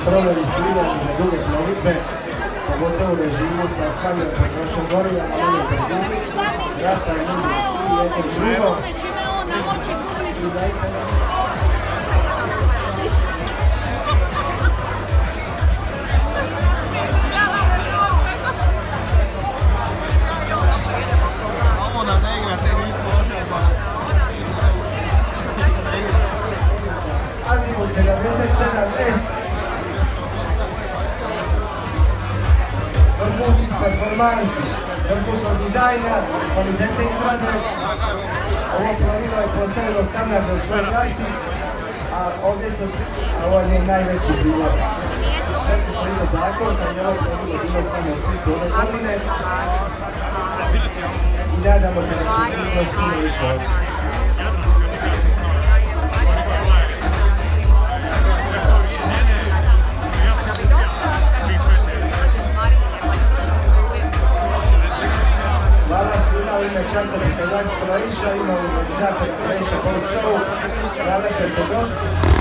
brodovi su idealni za duge plovidbe, pogotovo u režimu sa smanjenom potrošnjom goriva na manje brzini, rata je manje i jedno drugo. I zaista Azimut 77S, vrhunskih performansi, vrhunskog dizajna, kvalitete izrade. Ovo plovilo je postavilo standarde u svojoj klasi, a ovdje se ovo je najveći prilog. Sretni smo isto tako što je ovo plovilo bilo s nama u Splitu ove godine i nadamo se da će biti još puno više ovdje. Hvala svima u ime časopisa Dax Croatia, ima organizatora Croatia Boat Show. Hvala što ste došli.